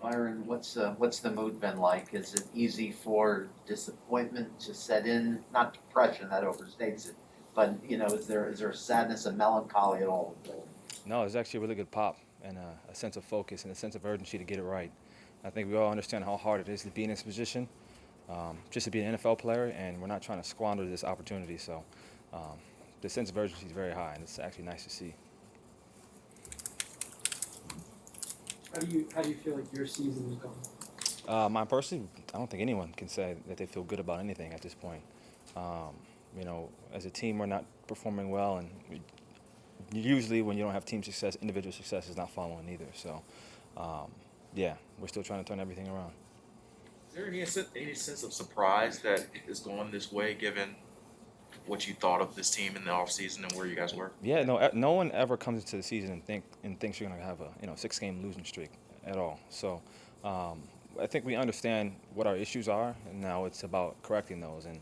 Byron, what's the mood been like? Is it easy for disappointment to set in? Not depression, that overstates it, but is there a sadness, a melancholy at all? No, it's actually a really good pop and a sense of focus and a sense of urgency to get it right. I think we all understand how hard it is to be in this position, just to be an NFL player, and we're not trying to squander this opportunity. So um, the sense of urgency is very high, and it's actually nice to see. How do you feel like your season is going? Mine personally, I don't think anyone can say that they feel good about anything at this point. Um, as a team, we're not performing well, and usually when you don't have team success, individual success is not following either. So, um, yeah, we're still trying to turn everything around. Is there any sense of surprise that it's going this way, given what you thought of this team in the offseason and where you guys were? Yeah, no, no one ever comes into the season and thinks you're going to have a 6-game losing streak at all. So, um, I think we understand what our issues are, and now it's about correcting those. And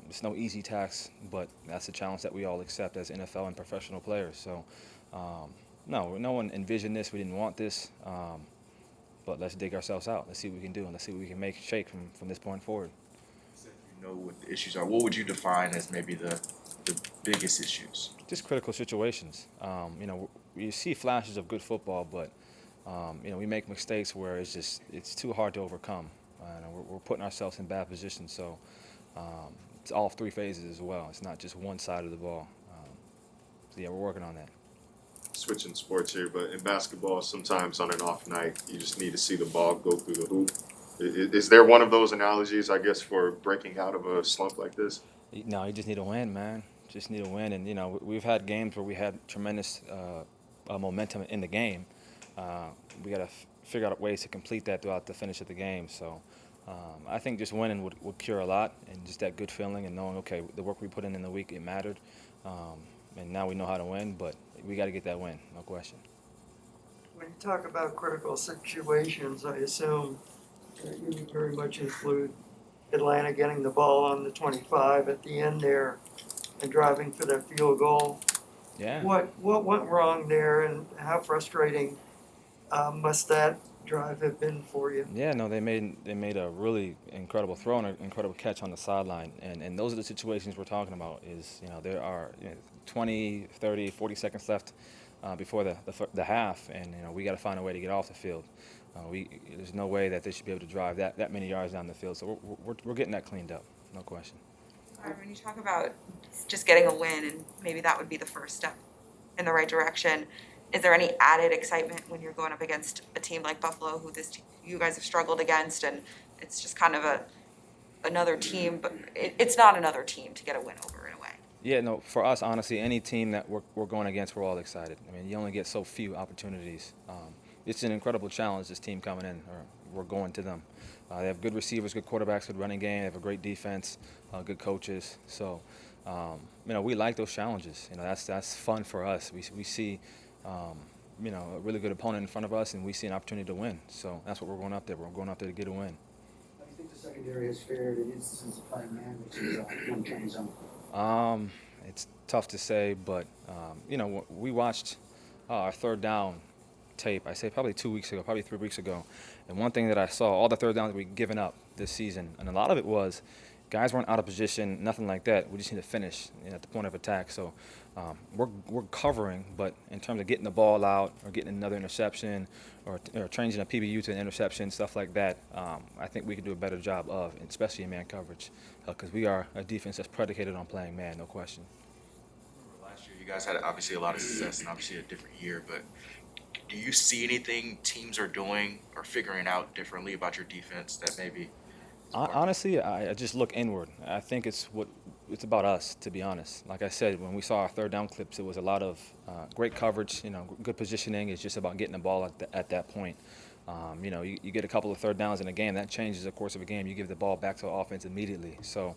it's no easy task, but that's a challenge that we all accept as NFL and professional players. So, no one envisioned this. We didn't want this. But let's dig ourselves out. Let's see what we can do, and let's see what we can make shake from this point forward. You said you know what the issues are. What would you define as maybe the biggest issues? Just critical situations. You see flashes of good football, but we make mistakes where it's too hard to overcome. We're putting ourselves in bad positions. So it's all three phases as well. It's not just one side of the ball. So yeah, we're working on that. Switching sports here, but in basketball, sometimes on an off night, you just need to see the ball go through the hoop. Is there one of those analogies, I guess, for breaking out of a slump like this? No, you just need a win, man. Just need a win, and we've had games where we had tremendous momentum in the game. We got to figure out ways to complete that throughout the finish of the game. So I think just winning would cure a lot, and just that good feeling and knowing, okay, the work we put in the week, it mattered, and now we know how to win. But we got to get that win, no question. When you talk about critical situations, I assume that you very much include Atlanta getting the ball on the 25 at the end there and driving for that field goal. Yeah. What went wrong there, and how frustrating must that drive have been for you? Yeah, no, they made a really incredible throw and an incredible catch on the sideline, and those are the situations we're talking about. Is there are 20, 30, 40 seconds left before the half, and we got to find a way to get off the field. There's no way that they should be able to drive that many yards down the field. So we're getting that cleaned up, no question. When you talk about just getting a win, and maybe that would be the first step in the right direction, is there any added excitement when you're going up against a team like Buffalo, who you guys have struggled against, and it's just kind of another team, but it's not another team to get a win over in a way? Yeah, no, for us, honestly, any team that we're going against, we're all excited. I mean, you only get so few opportunities. It's an incredible challenge, this team coming in, or we're going to them. They have good receivers, good quarterbacks, good running game. They have a great defense, good coaches. So, we like those challenges. That's fun for us. We see, a really good opponent in front of us, and we see an opportunity to win. So that's what we're going up there. We're going up there to get a win. How do you think the secondary has fared in instances of playing man versus one train zone? It's tough to say, but we watched our third down tape. I say probably 2 weeks ago, probably 3 weeks ago, and one thing that I saw, all the third downs that we've given up this season, and a lot of it was guys weren't out of position, nothing like that. We just need to finish at the point of attack. So we're covering, but in terms of getting the ball out or getting another interception or changing a PBU to an interception, stuff like that, I think we can do a better job of, especially in man coverage, because we are a defense that's predicated on playing man, no question. Last year, you guys had obviously a lot of success and obviously a different year, but do you see anything teams are doing or figuring out differently about your defense that maybe? Honestly, I just look inward. I think it's about us, to be honest. Like I said, when we saw our third down clips, it was a lot of great coverage, good positioning. It's just about getting the ball at that point. You get a couple of third downs in a game, that changes the course of a game. You give the ball back to the offense immediately. So,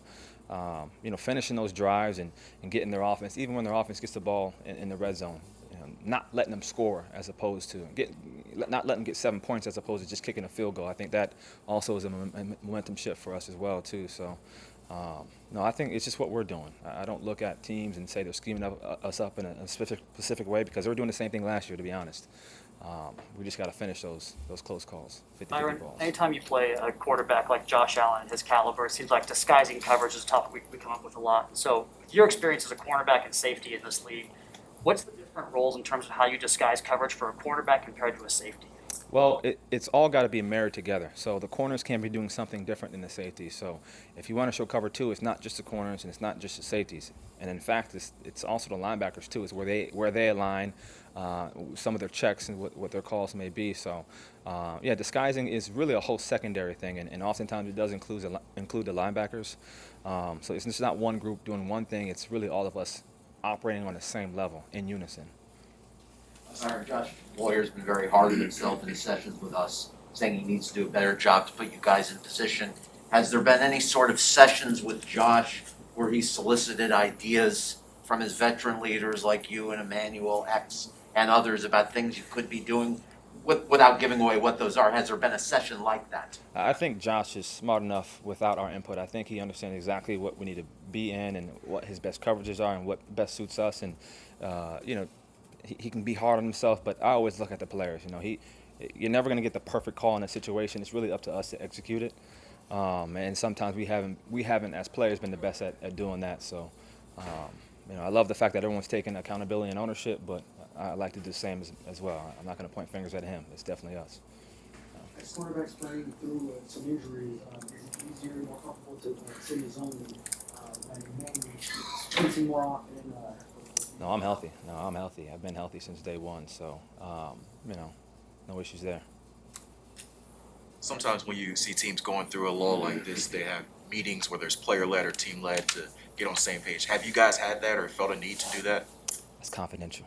finishing those drives and getting their offense, even when their offense gets the ball in the red zone, not letting them score as opposed to not letting them get 7 points as opposed to just kicking a field goal. I think that also is a momentum shift for us as well too. So, no, I think it's just what we're doing. I don't look at teams and say they're scheming us up in a specific way, because they were doing the same thing last year, to be honest. We just got to finish those close calls, 50-50 Byron, balls. anytime you play a quarterback like Josh Allen and his caliber, it seems like disguising coverage is a topic we come up with a lot. So, with your experience as a cornerback and safety in this league, what's the different roles in terms of how you disguise coverage for a quarterback compared to a safety? Well, it's all got to be married together. So the corners can be doing something different than the safeties. So if you want to show cover two, it's not just the corners and it's not just the safeties. And in fact, it's also the linebackers too. Is where they align, some of their checks and what their calls may be. So yeah, disguising is really a whole secondary thing, and oftentimes it does include the linebackers. So it's just not one group doing one thing. It's really all of us operating on the same level in unison. Josh Boyer's been very hard on himself in his sessions with us, saying he needs to do a better job to put you guys in position. Has there been any sort of sessions with Josh where he solicited ideas from his veteran leaders like you and Emmanuel X and others about things you could be doing without giving away what those are? Has there been a session like that? I think Josh is smart enough without our input. I think he understands exactly what we need to be in and what his best coverages are and what best suits us. And he can be hard on himself, but I always look at the players. You're never going to get the perfect call in a situation. It's really up to us to execute it. And sometimes we haven't as players been the best at doing that. So, I love the fact that everyone's taking accountability and ownership, but I like to do the same as well. I'm not going to point fingers at him. It's definitely us. As quarterbacks playing through some injuries, is it easier, more comfortable to sit in the zone than when you're spacing more often? No, I'm healthy. I've been healthy since day one, so no issues there. Sometimes when you see teams going through a lull like this, they have meetings where there's player-led or team-led to get on the same page. Have you guys had that or felt a need to do that? That's confidential.